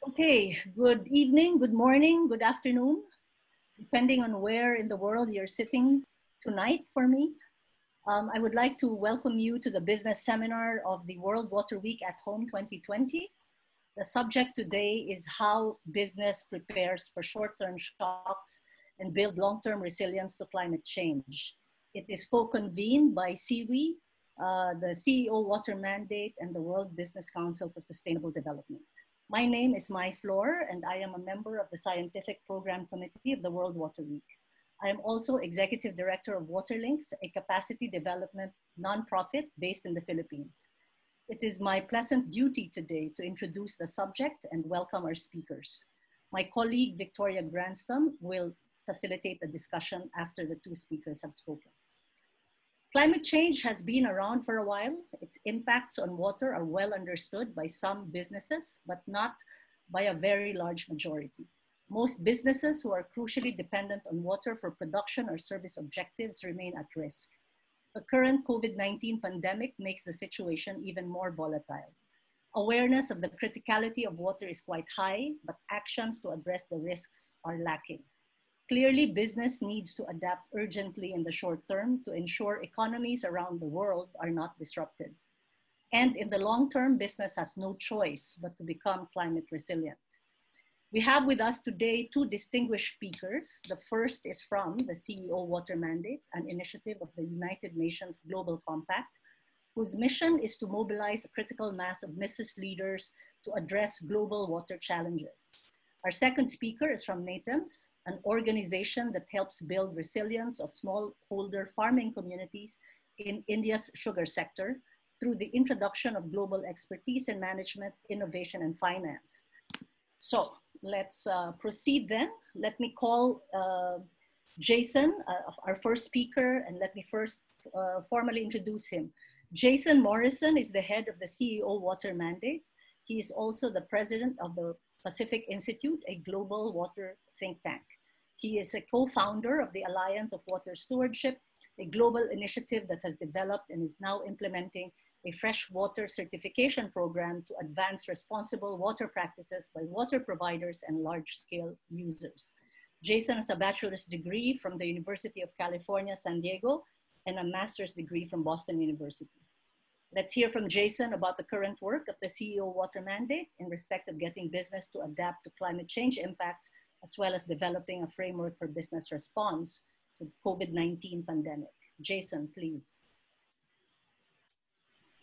Okay, good evening, good morning, good afternoon, depending on where in the world you're sitting tonight for me. I would like to welcome you to the business seminar of the World Water Week at Home 2020. The subject today is how business prepares for short-term shocks and build long-term resilience to climate change. It is co-convened by CWE, the CEO Water Mandate, and the World Business Council for Sustainable Development. My name is Mai Flor, and I am a member of the Scientific Program Committee of the World Water Week. I am also Executive Director of Waterlinks, a capacity development nonprofit based in the Philippines. It is my pleasant duty today to introduce the subject and welcome our speakers. My colleague, Victoria Granstom, will facilitate the discussion after the two speakers have spoken. Climate change has been around for a while. Its impacts on water are well understood by some businesses, but not by a very large majority. Most businesses who are crucially dependent on water for production or service objectives remain at risk. The current COVID-19 pandemic makes the situation even more volatile. Awareness of the criticality of water is quite high, but actions to address the risks are lacking. Clearly, business needs to adapt urgently in the short term to ensure economies around the world are not disrupted. And in the long term, business has no choice but to become climate resilient. We have with us today two distinguished speakers. The first is from the CEO Water Mandate, an initiative of the United Nations Global Compact, whose mission is to mobilize a critical mass of business leaders to address global water challenges. Our second speaker is from NATEMS, an organization that helps build resilience of smallholder farming communities in India's sugar sector through the introduction of global expertise in management, innovation, and finance. So let's proceed then. Let me call Jason, our first speaker, and let me first formally introduce him. Jason Morrison is the head of the CEO Water Mandate. He is also the president of the Pacific Institute, a global water think tank. He is a co-founder of the Alliance of Water Stewardship, a global initiative that has developed and is now implementing a freshwater certification program to advance responsible water practices by water providers and large-scale users. Jason has a bachelor's degree from the University of California, San Diego, and a master's degree from Boston University. Let's hear from Jason about the current work of the CEO Water Mandate in respect of getting business to adapt to climate change impacts, as well as developing a framework for business response to the COVID-19 pandemic. Jason, please.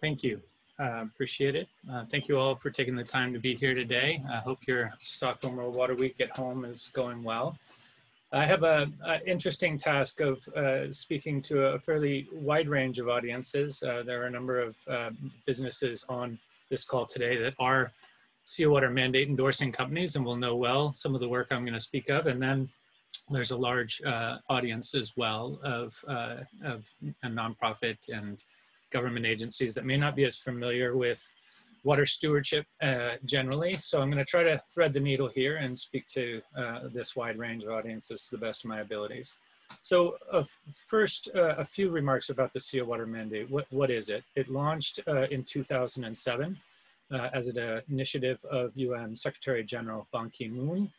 Thank you. Appreciate it. Thank you all for taking the time to be here today. I hope your Stockholm World Water Week at home is going well. I have an interesting task of speaking to a fairly wide range of audiences. There are a number of businesses on this call today that are CEO Water Mandate endorsing companies and will know well some of the work I'm going to speak of. And then there's a large audience as well of a nonprofit and government agencies that may not be as familiar with water stewardship generally. So I'm going to try to thread the needle here and speak to this wide range of audiences to the best of my abilities. So first, a few remarks about the CEO Water Mandate. What is it? It launched in 2007 as an initiative of UN Secretary General Ban Ki-moon.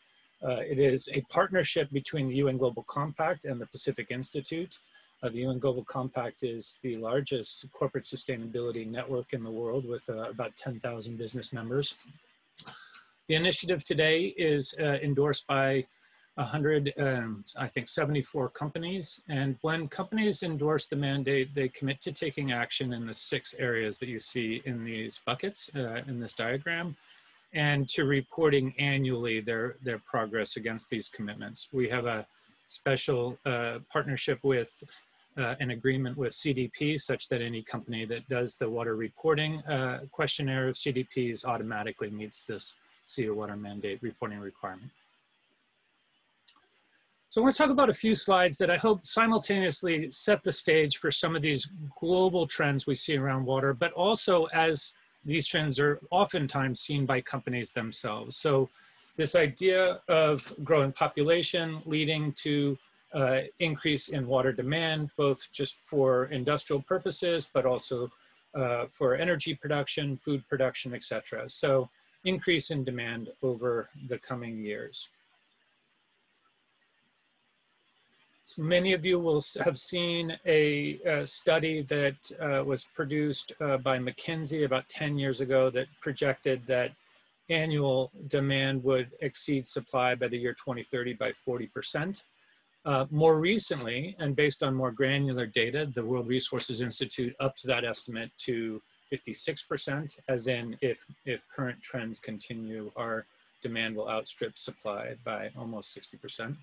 It is a partnership between the UN Global Compact and the Pacific Institute. The UN Global Compact is the largest corporate sustainability network in the world with about 10,000 business members. The initiative today is endorsed by 74 companies. And when companies endorse the mandate, they commit to taking action in the 6 areas that you see in these buckets in this diagram, and to reporting annually their progress against these commitments. We have a special partnership with an agreement with CDP such that any company that does the water reporting questionnaire of CDPs automatically meets this CEO Water Mandate reporting requirement. So I want to talk about a few slides that I hope simultaneously set the stage for some of these global trends we see around water, but also as these trends are oftentimes seen by companies themselves. So this idea of growing population leading to increase in water demand, both just for industrial purposes, but also for energy production, food production, etc. So increase in demand over the coming years. So many of you will have seen a study that was produced by McKinsey about 10 years ago that projected that annual demand would exceed supply by the year 2030 by 40%. More recently, and based on more granular data, the World Resources Institute upped that estimate to 56%, as in if current trends continue, our demand will outstrip supply by almost 60%.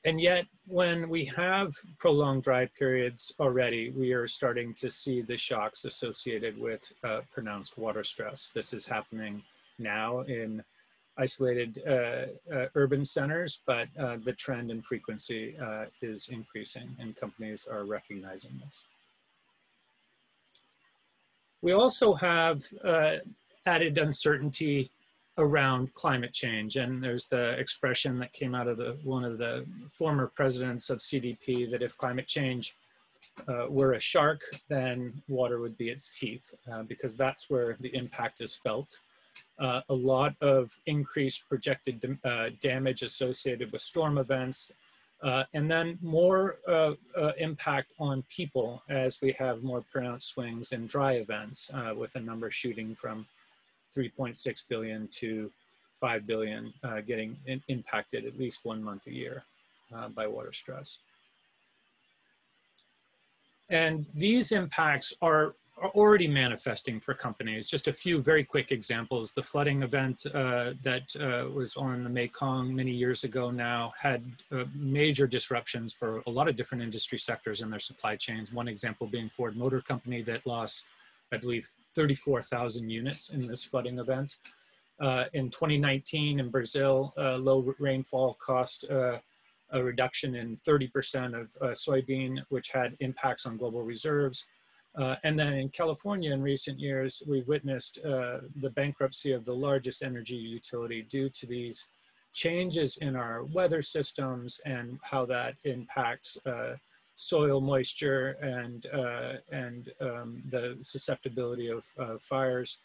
And yet, when we have prolonged dry periods already, we are starting to see the shocks associated with pronounced water stress. This is happening now in isolated urban centers, but the trend and frequency is increasing, and companies are recognizing this. We also have added uncertainty around climate change, and there's the expression that came out of one of the former presidents of CDP that if climate change were a shark, then water would be its teeth, because that's where the impact is felt. A lot of increased projected damage associated with storm events, and then more impact on people as we have more pronounced swings in dry events, with a number shooting from 3.6 billion to 5 billion getting impacted at least 1 month a year by water stress. And these impacts are already manifesting for companies. Just a few very quick examples. The flooding event that was on the Mekong many years ago now had major disruptions for a lot of different industry sectors in their supply chains. One example being Ford Motor Company that lost, I believe, 34,000 units in this flooding event. In 2019 in Brazil, low rainfall cost a reduction in 30% of soybean, which had impacts on global reserves. And then in California in recent years, we've witnessed the bankruptcy of the largest energy utility due to these changes in our weather systems and how that impacts soil moisture and the susceptibility of fires.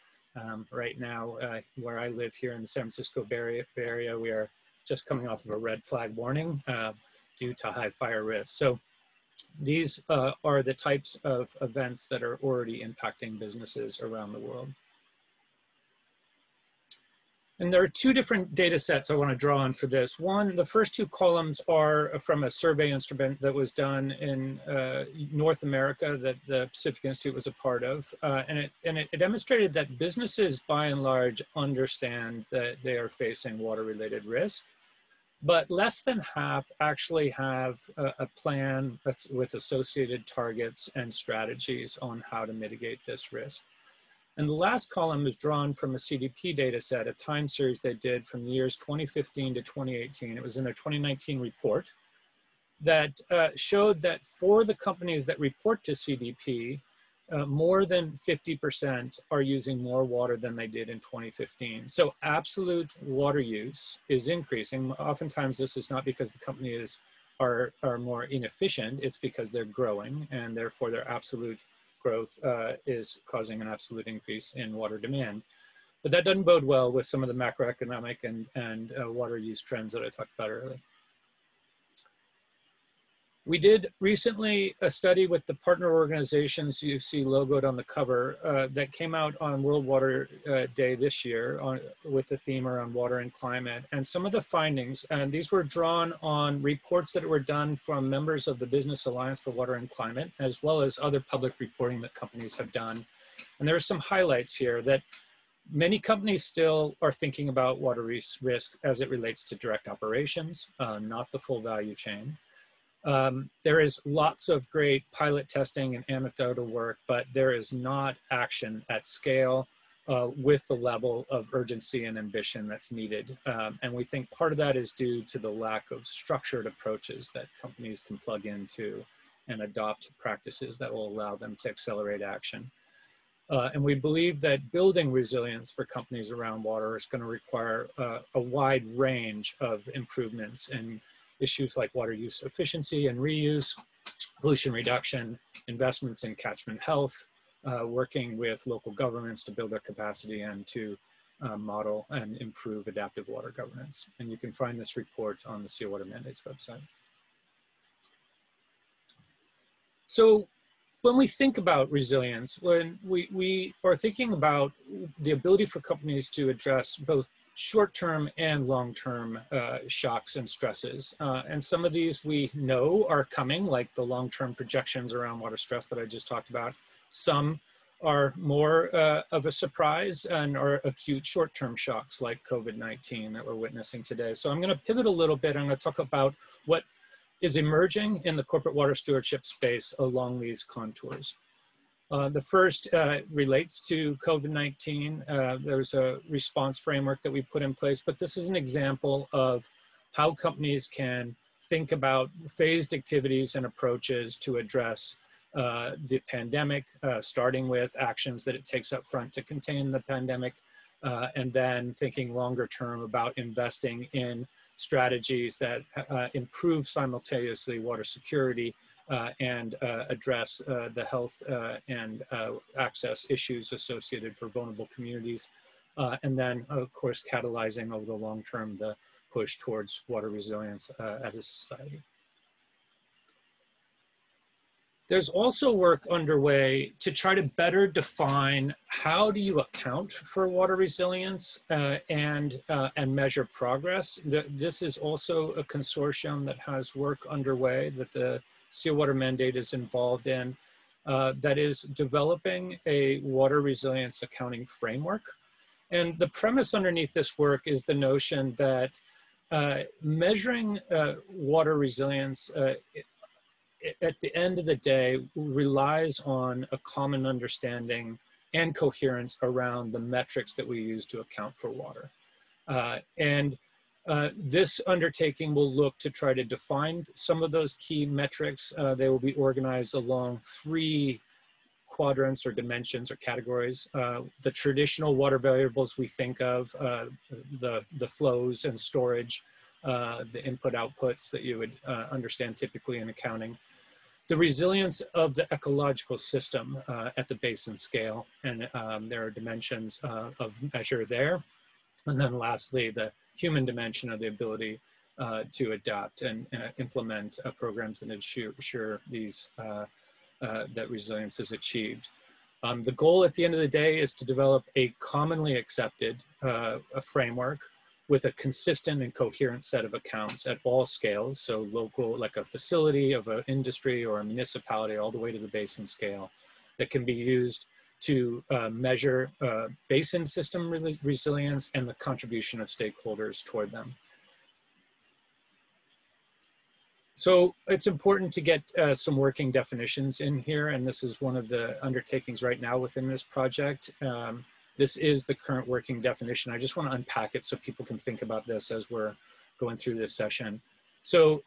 Right now, where I live here in the San Francisco Bay Area, we are just coming off of a red flag warning due to high fire risk. So these are the types of events that are already impacting businesses around the world. And there are two different data sets I want to draw on for this. One, the first two columns are from a survey instrument that was done in North America that the Pacific Institute was a part of. And it demonstrated that businesses, by and large, understand that they are facing water-related risk. But less than half actually have a plan that's with associated targets and strategies on how to mitigate this risk. And the last column is drawn from a CDP data set, a time series they did from the years 2015 to 2018. It was in their 2019 report that showed that for the companies that report to CDP, more than 50% are using more water than they did in 2015. So absolute water use is increasing. Oftentimes this is not because the companies are more inefficient, it's because they're growing, and therefore their absolute growth is causing an absolute increase in water demand. But that doesn't bode well with some of the macroeconomic and water use trends that I talked about earlier. We did recently a study with the partner organizations you see logoed on the cover that came out on World Water Day this year with the theme around water and climate. And some of the findings, and these were drawn on reports that were done from members of the Business Alliance for Water and Climate, as well as other public reporting that companies have done. And there are some highlights here that many companies still are thinking about water risk as it relates to direct operations, not the full value chain. There is lots of great pilot testing and anecdotal work, but there is not action at scale with the level of urgency and ambition that's needed. And we think part of that is due to the lack of structured approaches that companies can plug into and adopt practices that will allow them to accelerate action. And we believe that building resilience for companies around water is going to require a wide range of improvements in issues like water use efficiency and reuse, pollution reduction, investments in catchment health, working with local governments to build their capacity and to model and improve adaptive water governance. And you can find this report on the Sea Water Mandates website. So when we think about resilience, when we are thinking about the ability for companies to address both short-term and long-term shocks and stresses. And some of these we know are coming, like the long-term projections around water stress that I just talked about. Some are more of a surprise and are acute short-term shocks like COVID-19 that we're witnessing today. So I'm going to pivot a little bit. I'm going to talk about what is emerging in the corporate water stewardship space along these contours. The first relates to COVID-19. There's a response framework that we put in place, but this is an example of how companies can think about phased activities and approaches to address the pandemic, starting with actions that it takes up front to contain the pandemic, and then thinking longer term about investing in strategies that improve simultaneously water security and address the health and access issues associated for vulnerable communities. And then, of course, catalyzing over the long term the push towards water resilience as a society. There's also work underway to try to better define how do you account for water resilience and measure progress. This is also a consortium that has work underway that the Sea Water Mandate is involved in that is developing a water resilience accounting framework. And the premise underneath this work is the notion that measuring water resilience at the end of the day relies on a common understanding and coherence around the metrics that we use to account for water. This undertaking will look to try to define some of those key metrics. They will be organized along 3 quadrants or dimensions or categories. The traditional water variables we think of, the flows and storage, the input outputs that you would understand typically in accounting, the resilience of the ecological system at the basin scale, and there are dimensions of measure there. And then lastly, the human dimension of the ability to adapt and implement programs that ensure these, that resilience is achieved. The goal at the end of the day is to develop a commonly accepted a framework with a consistent and coherent set of accounts at all scales, so local, like a facility of an industry or a municipality, all the way to the basin scale, that can be used to measure basin system resilience and the contribution of stakeholders toward them. So it's important to get some working definitions in here, and this is one of the undertakings right now within this project. This is the current working definition. I just want to unpack it so people can think about this as we're going through this session. So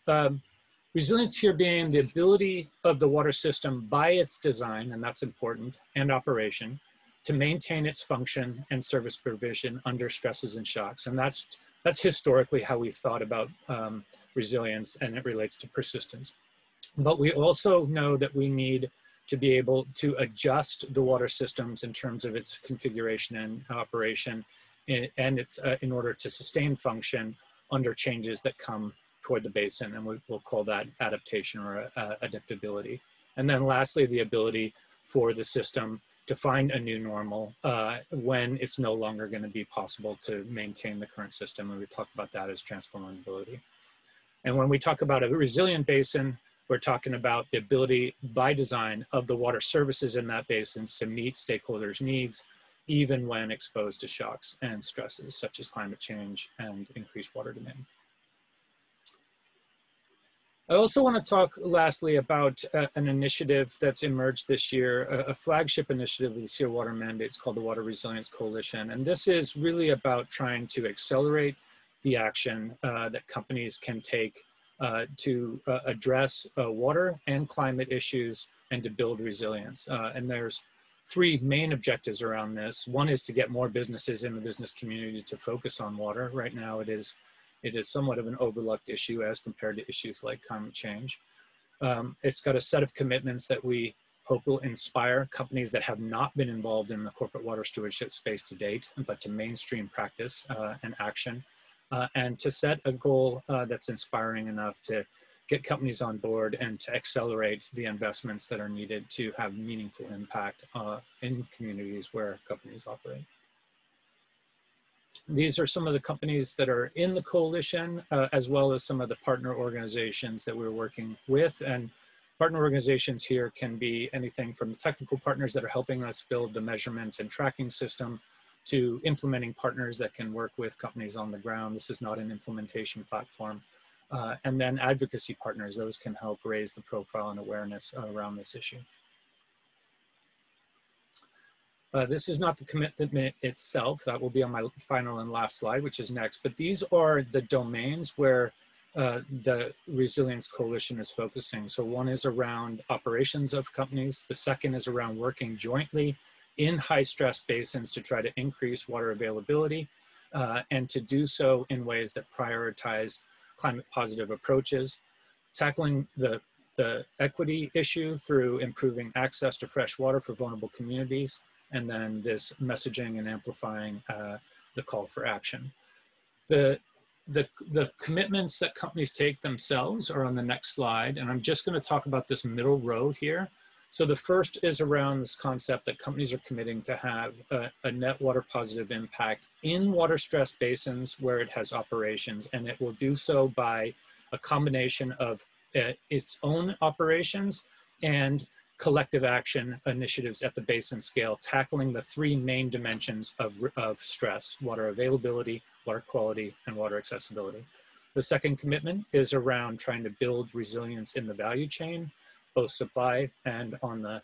resilience here being the ability of the water system by its design, and that's important, and operation, to maintain its function and service provision under stresses and shocks. And that's historically how we've thought about resilience, and it relates to persistence. But we also know that we need to be able to adjust the water systems in terms of its configuration and operation, and it's in order to sustain function under changes that come toward the basin, and we'll call that adaptation or adaptability. And then lastly, the ability for the system to find a new normal when it's no longer going to be possible to maintain the current system, and we talk about that as transformability. And when we talk about a resilient basin, we're talking about the ability by design of the water services in that basin to meet stakeholders' needs, even when exposed to shocks and stresses such as climate change and increased water demand. I also want to talk lastly about an initiative that's emerged this year, a flagship initiative of the Sea Water Mandates called the Water Resilience Coalition. And this is really about trying to accelerate the action that companies can take to address water and climate issues and to build resilience. And there's 3 main objectives around this. One is to get more businesses in the business community to focus on water. Right now it is somewhat of an overlooked issue as compared to issues like climate change. It's got a set of commitments that we hope will inspire companies that have not been involved in the corporate water stewardship space to date, but to mainstream practice and action, and to set a goal that's inspiring enough to get companies on board and to accelerate the investments that are needed to have meaningful impact in communities where companies operate. These are some of the companies that are in the coalition, as well as some of the partner organizations that we're working with. And partner organizations here can be anything from the technical partners that are helping us build the measurement and tracking system to implementing partners that can work with companies on the ground. This is not an implementation platform. And then advocacy partners, those can help raise the profile and awareness around this issue. This is not the commitment itself. That will be on my final and last slide, which is next. But these are the domains where the Resilience Coalition is focusing. So one is around operations of companies. The second is around working jointly in high stress basins to try to increase water availability and to do so in ways that prioritize climate positive approaches, tackling the equity issue through improving access to fresh water for vulnerable communities, and then this messaging and amplifying the call for action. The commitments that companies take themselves are on the next slide, and I'm just going to talk about this middle row here. So the first is around this concept that companies are committing to have a net water positive impact in water stressed basins where it has operations, and it will do so by a combination of its own operations and collective action initiatives at the basin scale, tackling the three main dimensions of stress: water availability, water quality, and water accessibility. The second commitment is around trying to build resilience in the value chain, both supply and on the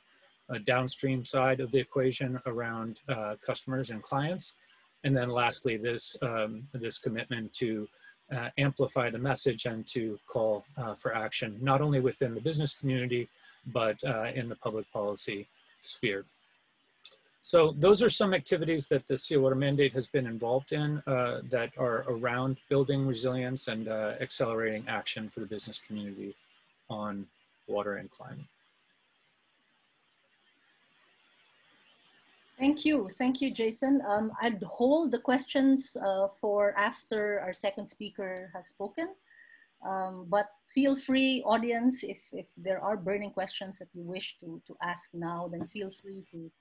downstream side of the equation around customers and clients. And then lastly, this commitment to amplify the message and to call for action, not only within the business community, but in the public policy sphere. So those are some activities that the Sea Water Mandate has been involved in that are around building resilience and accelerating action for the business community on water and climate. Thank you, Jason. I'd hold the questions for after our second speaker has spoken. But feel free, audience, if there are burning questions that you wish to ask now, then feel free to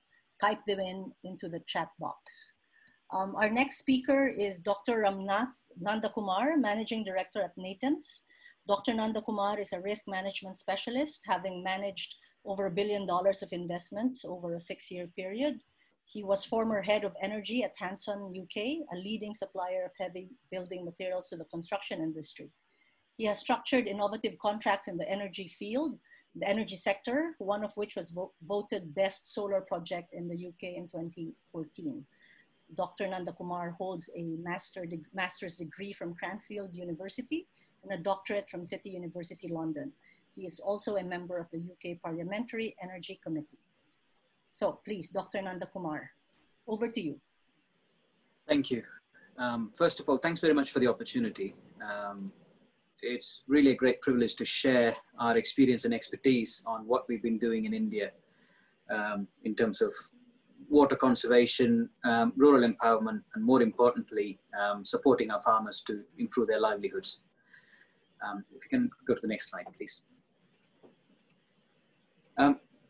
type them into the chat box. Our next speaker is Dr. Ramnath Nandakumar, Managing Director at NATEMS. Dr. Nandakumar is a risk management specialist, having managed over $1 billion of investments over a 6-year period. He was former head of energy at Hanson, UK, a leading supplier of heavy building materials to the construction industry. He has structured innovative contracts in the energy field, the energy sector, one of which was voted best solar project in the UK in 2014. Dr. Nandakumar holds a master's degree from Cranfield University and a doctorate from City University London. He is also a member of the UK Parliamentary Energy Committee. So please, Dr. Nandakumar, over to you. Thank you. First of all, thanks very much for the opportunity. It's really a great privilege to share our experience and expertise on what we've been doing in India in terms of water conservation, rural empowerment, and more importantly, supporting our farmers to improve their livelihoods. If you can go to the next slide, please.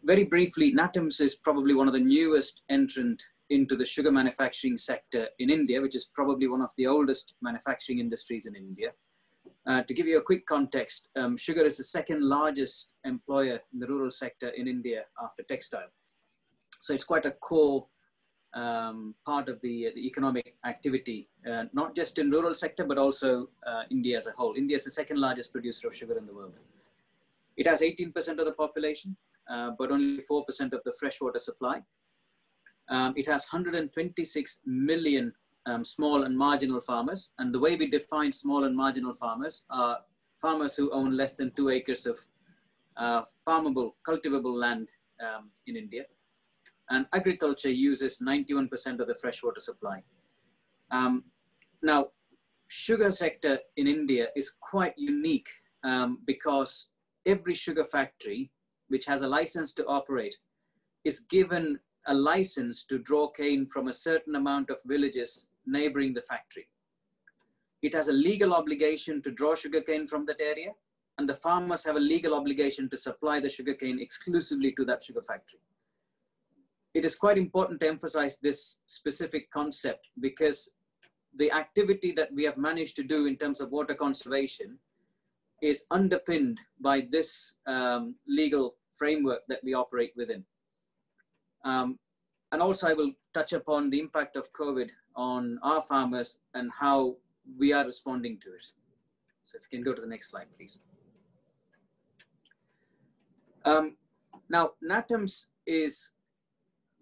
Very briefly, NATEMS is probably one of the newest entrant into the sugar manufacturing sector in India, which is probably one of the oldest manufacturing industries in India. To give you a quick context, sugar is the second largest employer in the rural sector in India after textile. So it's quite a core part of the economic activity, not just in rural sector, but also India as a whole. India is the second largest producer of sugar in the world. It has 18% of the population, but only 4% of the freshwater supply. It has 126 million small and marginal farmers. And the way we define small and marginal farmers are farmers who own less than 2 acres of farmable, cultivable land in India. And agriculture uses 91% of the freshwater supply. Now, sugar sector in India is quite unique because every sugar factory which has a license to operate, is given a license to draw cane from a certain amount of villages neighboring the factory. It has a legal obligation to draw sugarcane from that area, and the farmers have a legal obligation to supply the sugarcane exclusively to that sugar factory. It is quite important to emphasize this specific concept, because the activity that we have managed to do in terms of water conservation is underpinned by this legal framework that we operate within. And also I will touch upon the impact of COVID on our farmers and how we are responding to it. So if you can go to the next slide, please. Now, NATAMS is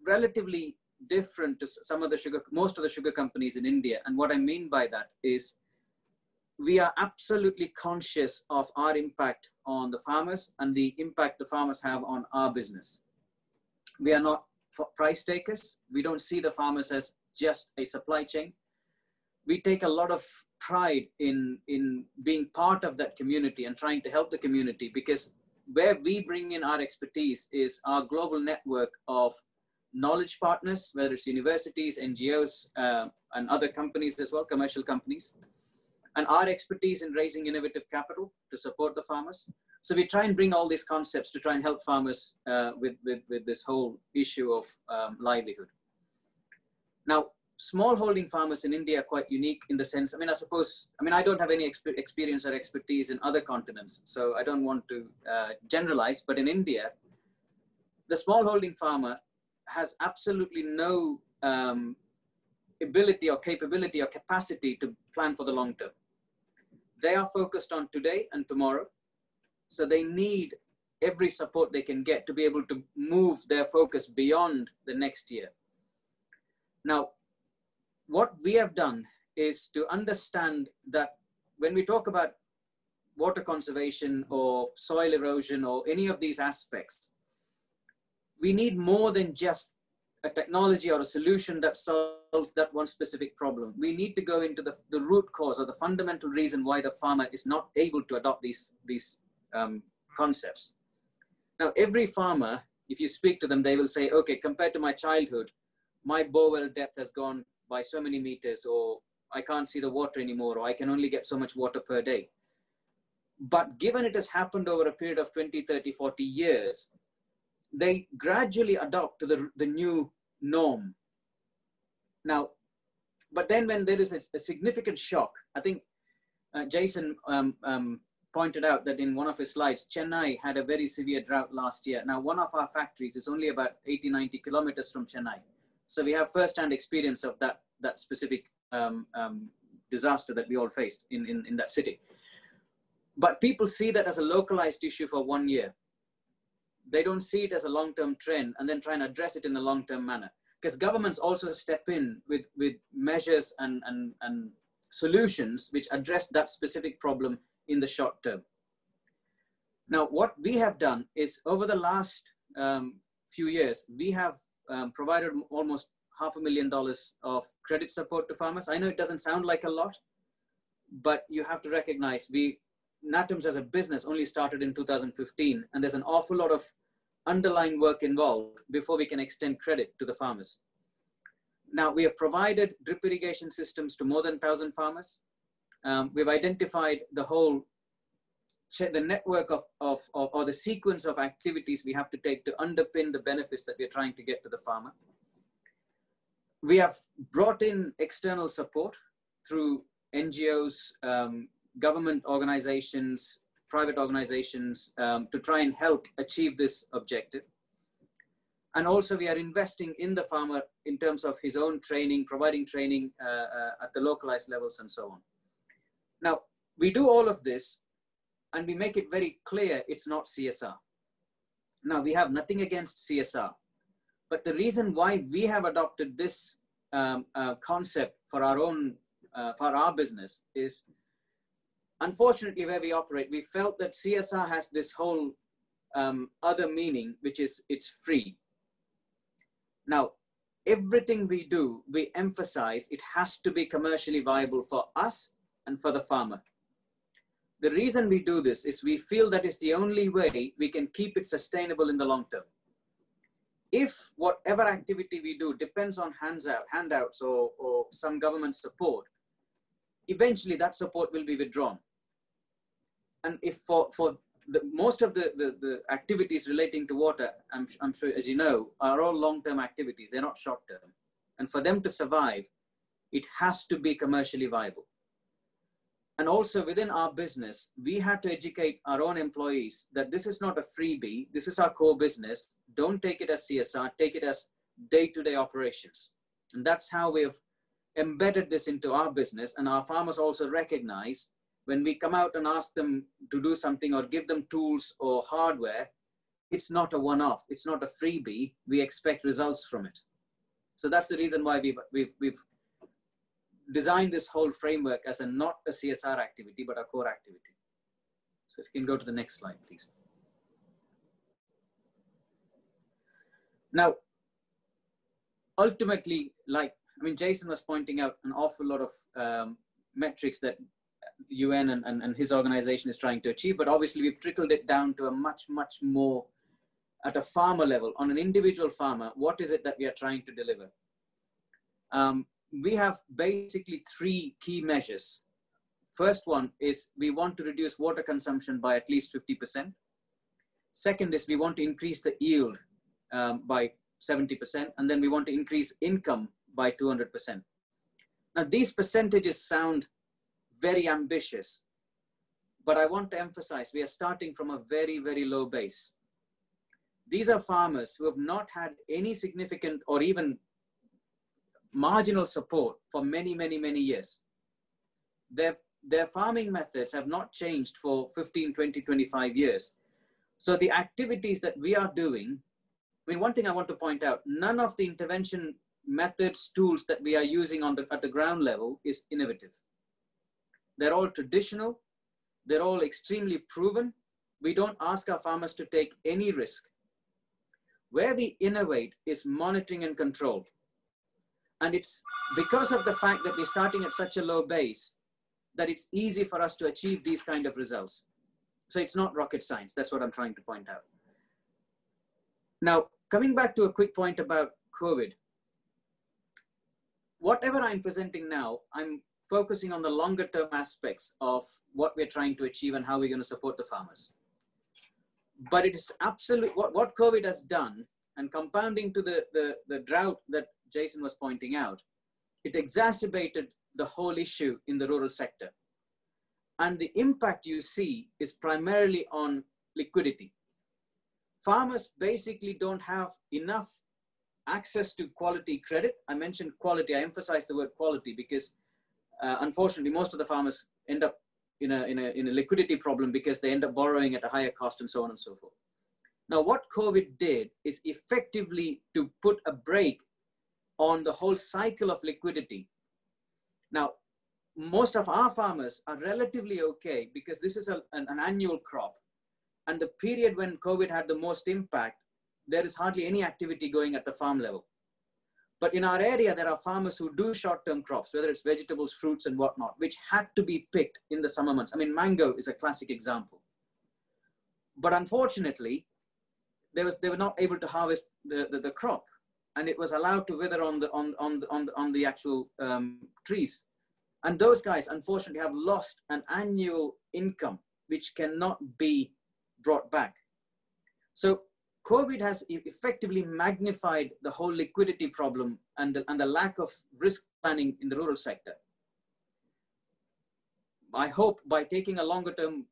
relatively different to most of the sugar companies in India. And what I mean by that is we are absolutely conscious of our impact on the farmers and the impact the farmers have on our business. We are not price takers. We don't see the farmers as just a supply chain. We take a lot of pride in being part of that community and trying to help the community, because where we bring in our expertise is our global network of knowledge partners, whether it's universities, NGOs, and other companies as well, commercial companies, and our expertise in raising innovative capital to support the farmers. So we try and bring all these concepts to try and help farmers with this whole issue of livelihood. Now, smallholding farmers in India are quite unique in the sense, I don't have any experience or expertise in other continents, so I don't want to generalize, but in India, the smallholding farmer has absolutely no ability or capability or capacity to plan for the long term. They are focused on today and tomorrow. So they need every support they can get to be able to move their focus beyond the next year. Now, what we have done is to understand that when we talk about water conservation or soil erosion or any of these aspects, we need more than just a technology or a solution that solves that one specific problem. We need to go into the root cause or the fundamental reason why the farmer is not able to adopt these concepts. Now, every farmer, if you speak to them, they will say, okay, compared to my childhood, my borewell depth has gone by so many meters, or I can't see the water anymore, or I can only get so much water per day. But given it has happened over a period of 20, 30, 40 years, they gradually adopt to the new norm. Now, but then when there is a significant shock, I think Jason pointed out that in one of his slides, Chennai had a very severe drought last year. Now, one of our factories is only about 80, 90 kilometers from Chennai. So we have first-hand experience of that specific disaster that we all faced in that city. But people see that as a localized issue for 1 year. They don't see it as a long-term trend and then try and address it in a long-term manner. Because governments also step in with measures and solutions which address that specific problem in the short term. Now, what we have done is over the last few years, we have provided almost $500,000 of credit support to farmers. I know it doesn't sound like a lot, but you have to recognize NATAMS as a business only started in 2015, and there's an awful lot of underlying work involved before we can extend credit to the farmers. Now, we have provided drip irrigation systems to more than 1,000 farmers. We've identified the network or the sequence of activities we have to take to underpin the benefits that we're trying to get to the farmer. We have brought in external support through NGOs, government organizations, private organizations, to try and help achieve this objective. And also we are investing in the farmer in terms of his own training, providing training at the localized levels and so on. Now, we do all of this and we make it very clear it's not CSR. Now, we have nothing against CSR, but the reason why we have adopted this concept for our business is, unfortunately, where we operate, we felt that CSR has this whole other meaning, which is it's free. Now, everything we do, we emphasize it has to be commercially viable for us and for the farmer. The reason we do this is we feel that is the only way we can keep it sustainable in the long term. If whatever activity we do depends on handouts or some government support, eventually that support will be withdrawn. And if for most of the activities relating to water, I'm sure, as you know, are all long-term activities. They're not short-term. And for them to survive, it has to be commercially viable. And also within our business, we had to educate our own employees that this is not a freebie. This is our core business. Don't take it as CSR, take it as day-to-day operations. And that's how we have embedded this into our business. And our farmers also recognize when we come out and ask them to do something or give them tools or hardware, it's not a one-off. It's not a freebie. We expect results from it. So that's the reason why we've designed this whole framework as not a CSR activity, but a core activity. So if you can go to the next slide, please. Now, ultimately, Jason was pointing out an awful lot of metrics that UN and his organization is trying to achieve, but obviously we've trickled it down to a much more at a farmer level. On an individual farmer, what is it that we are trying to deliver? We have basically 3 key measures. First one is we want to reduce water consumption by at least 50%. Second is we want to increase the yield by 70%, and then we want to increase income by 200%. Now these percentages sound very ambitious, but I want to emphasize we are starting from a very low base. These are farmers who have not had any significant or even marginal support for many years. Their farming methods have not changed for 15, 20, 25 years. So the activities that we are doing, one thing I want to point out, none of the intervention methods, tools that we are using at the ground level is innovative. They're all traditional. They're all extremely proven. We don't ask our farmers to take any risk. Where we innovate is monitoring and control. And it's because of the fact that we're starting at such a low base that it's easy for us to achieve these kind of results. So it's not rocket science. That's what I'm trying to point out. Now, coming back to a quick point about COVID. Whatever I'm presenting now, I'm focusing on the longer term aspects of what we're trying to achieve and how we're going to support the farmers. But it is absolute, what COVID has done, and compounding to the drought that Jason was pointing out, it exacerbated the whole issue in the rural sector. And the impact you see is primarily on liquidity. Farmers basically don't have enough access to quality credit. I mentioned quality, I emphasize the word quality because unfortunately, most of the farmers end up in a liquidity problem because they end up borrowing at a higher cost and so on and so forth. Now, what COVID did is effectively to put a brake on the whole cycle of liquidity. Now, most of our farmers are relatively okay because this is an annual crop. And the period when COVID had the most impact, there is hardly any activity going at the farm level. But in our area, there are farmers who do short-term crops, whether it's vegetables, fruits, and whatnot, which had to be picked in the summer months. Mango is a classic example. But unfortunately, they were not able to harvest the crop, and it was allowed to wither on the actual trees. And those guys, unfortunately, have lost an annual income, which cannot be brought back. So COVID has effectively magnified the whole liquidity problem and the lack of risk planning in the rural sector. I hope by taking a longer term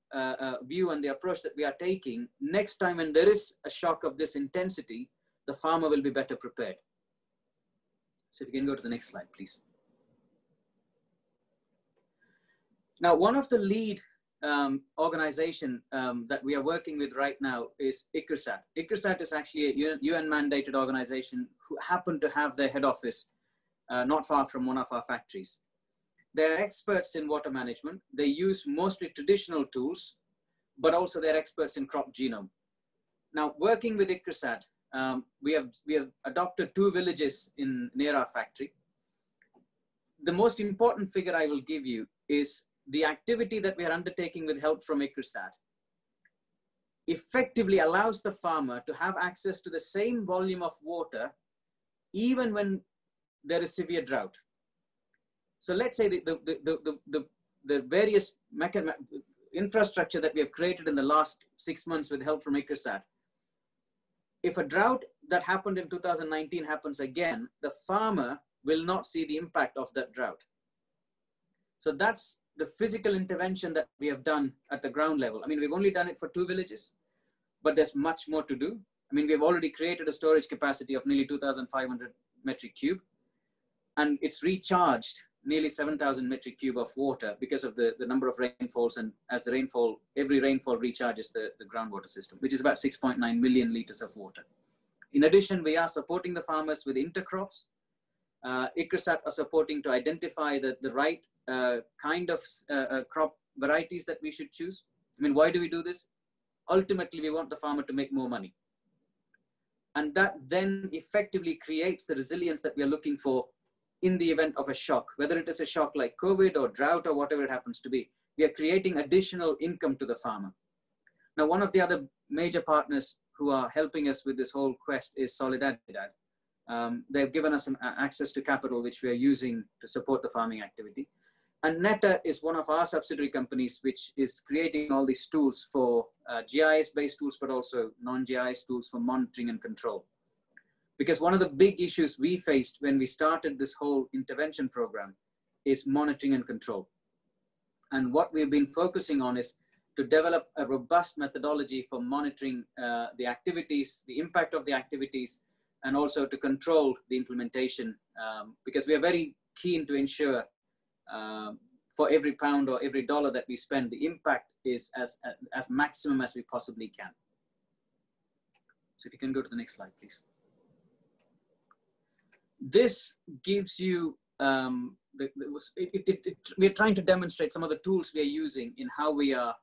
view and the approach that we are taking, next time when there is a shock of this intensity, the farmer will be better prepared. So if you can go to the next slide, please. Now, one of the lead organization that we are working with right now is ICRISAT. ICRISAT is actually a UN mandated organization who happen to have their head office not far from one of our factories. They're experts in water management. They use mostly traditional tools, but also they're experts in crop genome. Now, working with ICRISAT, we have adopted 2 villages near our factory. The most important figure I will give you is the activity that we are undertaking with help from ICRISAT effectively allows the farmer to have access to the same volume of water even when there is severe drought. So let's say the various infrastructure that we have created in the last 6 months with help from ICRISAT, if a drought that happened in 2019 happens again, the farmer will not see the impact of that drought. So that's the physical intervention that we have done at the ground level. I mean, we've only done it for 2 villages, but there's much more to do. I mean, we've already created a storage capacity of nearly 2,500 metric cube, and it's recharged nearly 7,000 metric cube of water because of the number of rainfalls. And as the rainfall, every rainfall recharges the groundwater system, which is about 6.9 million liters of water. In addition, we are supporting the farmers with intercrops. ICRISAT are supporting to identify the right kind of crop varieties that we should choose. I mean, why do we do this? Ultimately, we want the farmer to make more money. And that then effectively creates the resilience that we are looking for in the event of a shock, whether it is a shock like COVID or drought or whatever it happens to be. We are creating additional income to the farmer. Now, one of the other major partners who are helping us with this whole quest is Solidaridad. They've given us some access to capital, which we are using to support the farming activity. And Netta is one of our subsidiary companies, which is creating all these tools for GIS-based tools, but also non-GIS tools for monitoring and control. Because one of the big issues we faced when we started this whole intervention program is monitoring and control. And what we've been focusing on is to develop a robust methodology for monitoring the activities, the impact of the activities, and also to control the implementation, because we are very keen to ensure for every pound or every dollar that we spend, the impact is as maximum as we possibly can. So if you can go to the next slide, please. This gives you, we're trying to demonstrate some of the tools we are using in how we are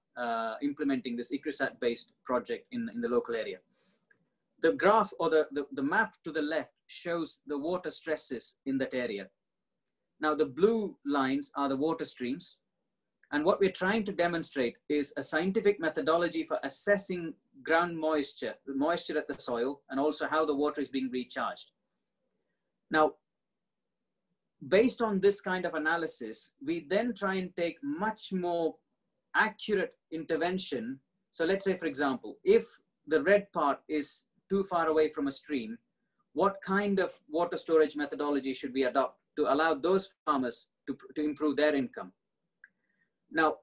implementing this ICRISAT-based project in the local area. The graph or the map to the left shows the water stresses in that area. Now the blue lines are the water streams. And what we're trying to demonstrate is a scientific methodology for assessing ground moisture, the moisture at the soil, and also how the water is being recharged. Now, based on this kind of analysis, we then try and take much more accurate intervention. So let's say, for example, if the red part is too far away from a stream, what kind of water storage methodology should we adopt to allow those farmers to improve their income? Now,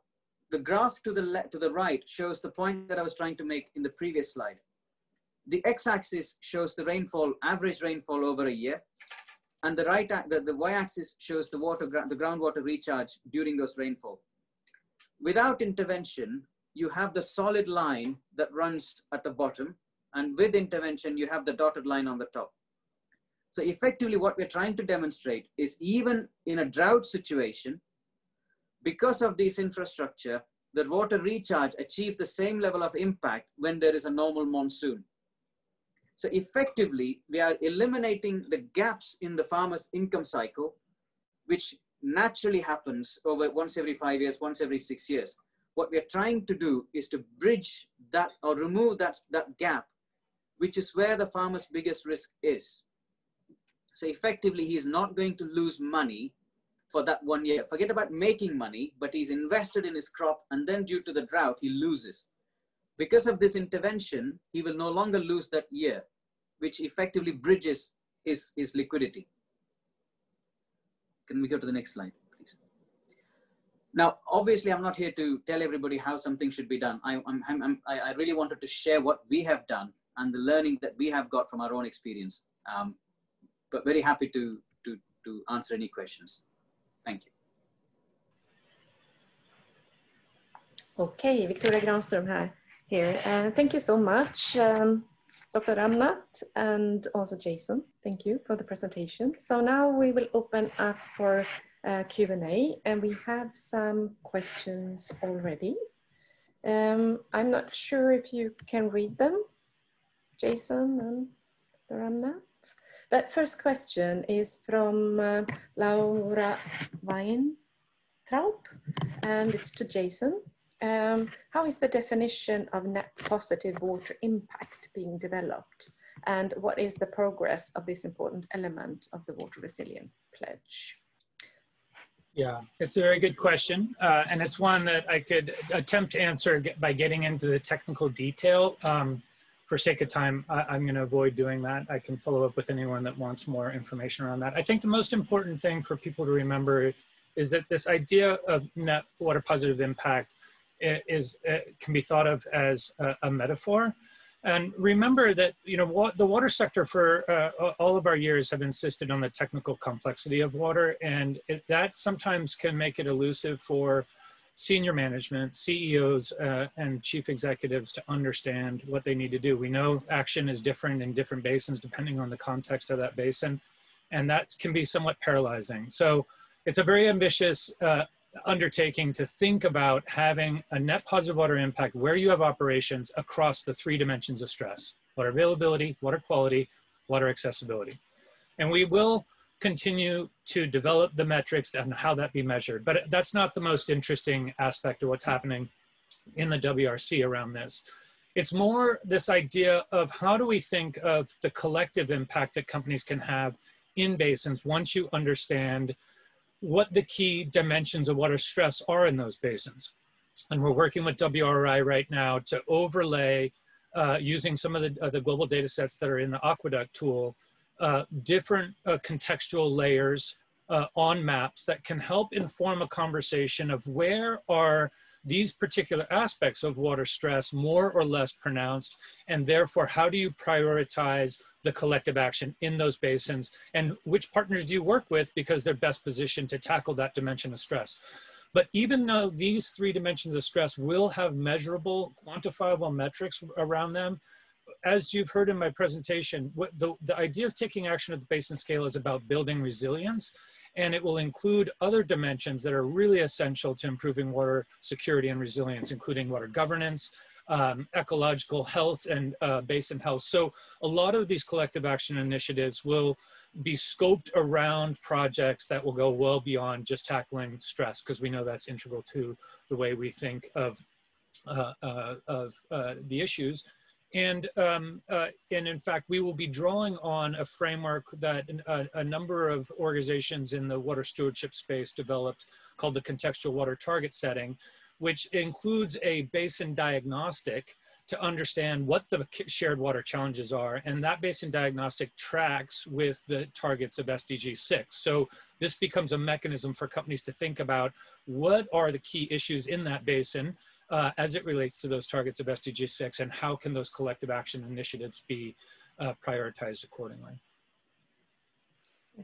the graph to the right shows the point that I was trying to make in the previous slide. The x-axis shows the rainfall, average rainfall over a year, and the y-axis shows the groundwater recharge during those rainfall. Without intervention, you have the solid line that runs at the bottom, and with intervention, you have the dotted line on the top. So effectively, what we're trying to demonstrate is even in a drought situation, because of this infrastructure, the water recharge achieves the same level of impact when there is a normal monsoon. So effectively, we are eliminating the gaps in the farmer's income cycle, which naturally happens over once every 5 years, once every 6 years. What we're trying to do is to bridge that or remove that gap, which is where the farmer's biggest risk is. So effectively, he's not going to lose money for that 1 year. Forget about making money, but he's invested in his crop, and then due to the drought, he loses. Because of this intervention, he will no longer lose that year, which effectively bridges his liquidity. Can we go to the next slide, please? Now, obviously, I'm not here to tell everybody how something should be done. I really wanted to share what we have done and the learning that we have got from our own experience. But very happy to answer any questions. Thank you. Okay, Victoria Granström here. Thank you so much, Dr. Ramnath, and also Jason. Thank you for the presentation. So now we will open up for Q&A, and we have some questions already. I'm not sure if you can read them, Jason and Dr. Ramnath. But first question is from Laura Wein. Traub, and it's to Jason. How is the definition of net positive water impact being developed? And what is the progress of this important element of the Water Resilient Pledge? Yeah, it's a very good question. And it's one that I could attempt to answer by getting into the technical detail. For sake of time, I'm going to avoid doing that. I can follow up with anyone that wants more information around that. I think the most important thing for people to remember is that this idea of net water positive impact can be thought of as a metaphor. And remember that, you know, the water sector for all of our years have insisted on the technical complexity of water, and that sometimes can make it elusive for senior management, CEOs, and chief executives to understand what they need to do. We know action is different in different basins depending on the context of that basin, and that can be somewhat paralyzing. So it's a very ambitious undertaking to think about having a net positive water impact where you have operations across the 3 dimensions of stress: water availability, water quality, water accessibility. And we will continue to develop the metrics and how that be measured. But that's not the most interesting aspect of what's happening in the WRC around this. It's more this idea of how do we think of the collective impact that companies can have in basins once you understand what the key dimensions of water stress are in those basins. And we're working with WRI right now to overlay, using some of the global data sets that are in the Aqueduct tool, different contextual layers on maps that can help inform a conversation of where are these particular aspects of water stress more or less pronounced, and therefore how do you prioritize the collective action in those basins, and which partners do you work with because they're best positioned to tackle that dimension of stress. But even though these 3 dimensions of stress will have measurable, quantifiable metrics around them, as you've heard in my presentation, the idea of taking action at the basin scale is about building resilience, and it will include other dimensions that are really essential to improving water security and resilience, including water governance, ecological health, and basin health. So a lot of these collective action initiatives will be scoped around projects that will go well beyond just tackling stress, because we know that's integral to the way we think of the issues. And in fact, we will be drawing on a framework that a number of organizations in the water stewardship space developed called the Contextual Water Target Setting, which includes a basin diagnostic to understand what the shared water challenges are. And that basin diagnostic tracks with the targets of SDG 6. So this becomes a mechanism for companies to think about what are the key issues in that basin as it relates to those targets of SDG 6, and how can those collective action initiatives be prioritized accordingly.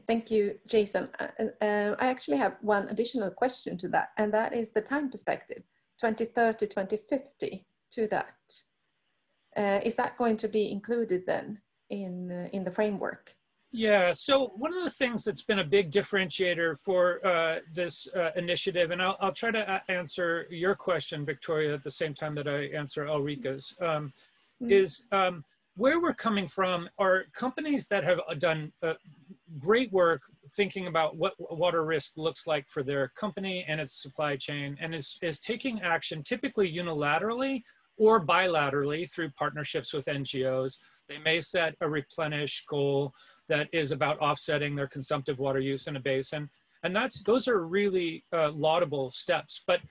Thank you, Jason. I actually have one additional question to that, and that is the time perspective, 2030, 2050 to that. Is that going to be included then in the framework? Yeah, so one of the things that's been a big differentiator for this initiative, and I'll try to answer your question, Victoria, at the same time that I answer Ulrika's, is where we're coming from are companies that have done great work thinking about what water risk looks like for their company and its supply chain, and is taking action typically unilaterally or bilaterally through partnerships with NGOs. They may set a replenish goal that is about offsetting their consumptive water use in a basin. And those are really laudable steps, but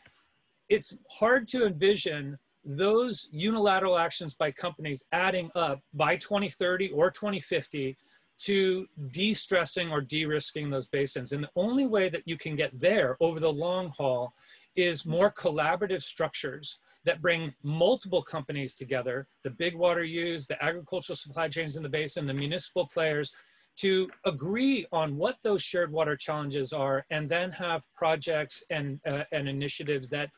it's hard to envision those unilateral actions by companies adding up by 2030 or 2050 to de-stressing or de-risking those basins. And the only way that you can get there over the long haul is more collaborative structures that bring multiple companies together, the big water use, the agricultural supply chains in the basin, the municipal players, to agree on what those shared water challenges are, and then have projects and initiatives that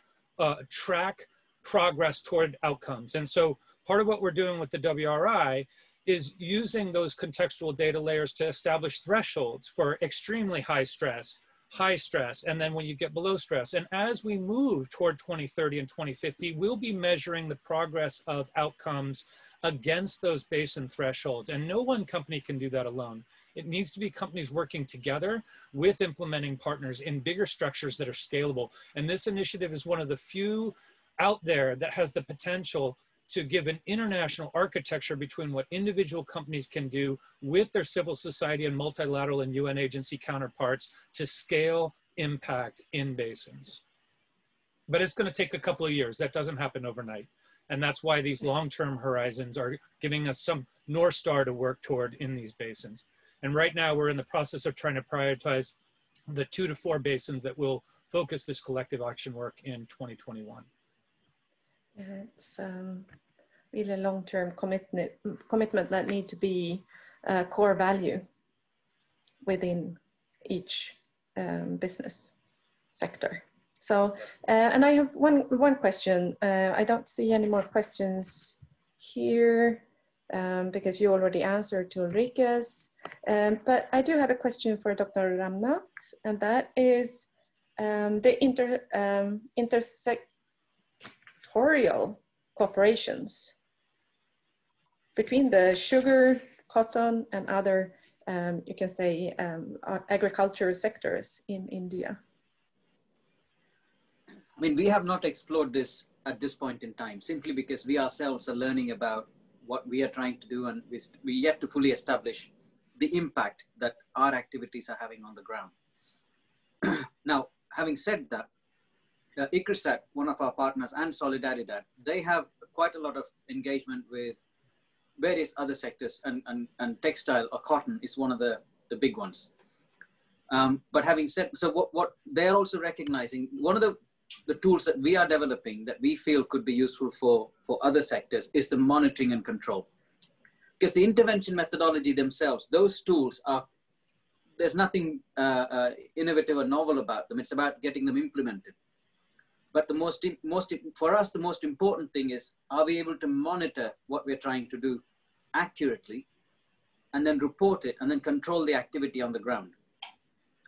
track progress toward outcomes. And so part of what we're doing with the WRI is using those contextual data layers to establish thresholds for extremely high stress, high stress, and then when you get below stress. And as we move toward 2030 and 2050, we'll be measuring the progress of outcomes against those basin thresholds. And no one company can do that alone. It needs to be companies working together with implementing partners in bigger structures that are scalable. And this initiative is one of the few out there that has the potential to give an international architecture between what individual companies can do with their civil society and multilateral and UN agency counterparts to scale impact in basins. But it's going to take a couple of years. That doesn't happen overnight. And that's why these long-term horizons are giving us some North Star to work toward in these basins. And right now we're in the process of trying to prioritize the 2 to 4 basins that will focus this collective action work in 2021. It's really a long-term commitment that need to be a core value within each business sector. So, and I have one question. I don't see any more questions here because you already answered to Ulrike's. But I do have a question for Dr. Ramnath, and that is the intersectorial cooperations between the sugar, cotton, and other, you can say, agricultural sectors in India. I mean, we have not explored this at this point in time, simply because we ourselves are learning about what we are trying to do, and we yet to fully establish the impact that our activities are having on the ground. Now, having said that, ICRISAT, one of our partners, and Solidaridad, they have quite a lot of engagement with various other sectors, and textile or cotton is one of the big ones. But having said, so what they're also recognizing, one of the tools that we are developing that we feel could be useful for other sectors is the monitoring and control. Because the intervention methodology themselves, those tools are, there's nothing innovative or novel about them. It's about getting them implemented. But for us, the most important thing is, are we able to monitor what we're trying to do accurately, and then report it, and then control the activity on the ground?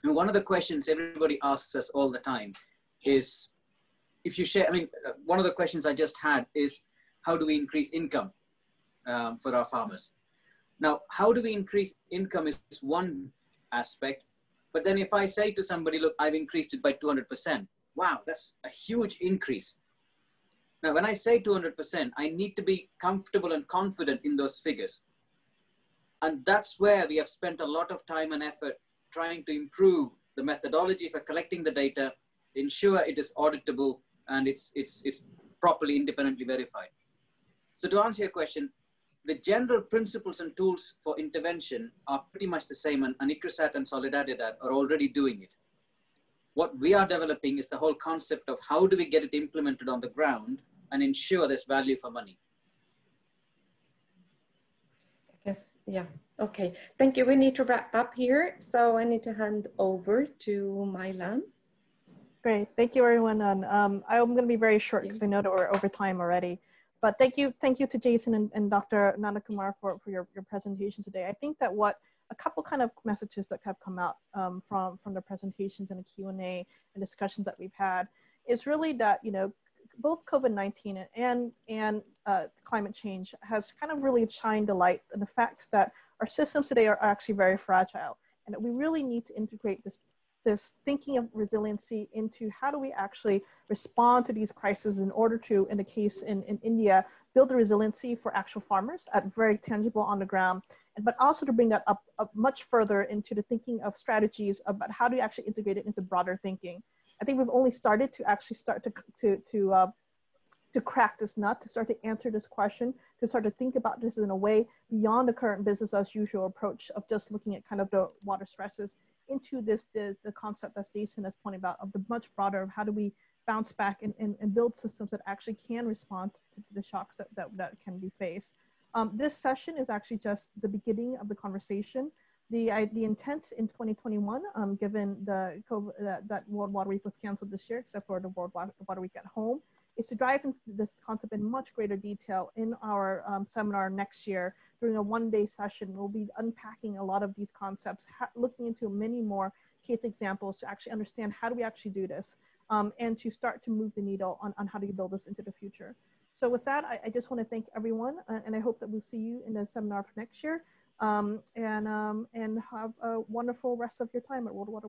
And one of the questions everybody asks us all the time is, if you share, I mean, one of the questions I just had is, how do we increase income for our farmers? Now, how do we increase income is one aspect, but then if I say to somebody, look, I've increased it by 200%, wow, that's a huge increase. Now, when I say 200%, I need to be comfortable and confident in those figures. And that's where we have spent a lot of time and effort trying to improve the methodology for collecting the data, ensure it is auditable, and it's properly independently verified. So to answer your question, the general principles and tools for intervention are pretty much the same, and ICRISAT and Solidaridad are already doing it. What we are developing is the whole concept of how do we get it implemented on the ground and ensure there's value for money. Yes, yeah, okay. Thank you. We need to wrap up here. So I need to hand over to Mylan. Great, thank you everyone. And I'm going to be very short because I know that we're over time already. But thank you to Jason and Dr. Nandakumar for your presentation today. I think that a couple kind of messages that have come out from the presentations and the Q&A and discussions that we've had is really that, you know, both COVID-19 and climate change has kind of really shined a light on the fact that our systems today are actually very fragile, and that we really need to integrate this thinking of resiliency into how do we actually respond to these crises in order to, in the case in India, build the resiliency for actual farmers at very tangible on the ground, but also to bring that up much further into the thinking of strategies about how do you actually integrate it into broader thinking. I think we've only started to actually start to crack this nut, to start to answer this question, to start to think about this in a way beyond the current business as usual approach of just looking at kind of the water stresses into the concept that Jason has pointed about of the much broader of how do we bounce back and build systems that actually can respond to the shocks that can be faced. This session is actually just the beginning of the conversation. The intent in 2021, given the COVID, that World Water Week was canceled this year, except for the World Water Week at home, is to dive into this concept in much greater detail in our seminar next year. During a one-day session, we'll be unpacking a lot of these concepts, looking into many more case examples to actually understand how do we actually do this, and to start to move the needle on how to build this into the future. So with that, I just want to thank everyone, and I hope that we'll see you in the seminar for next year. And have a wonderful rest of your time at World Water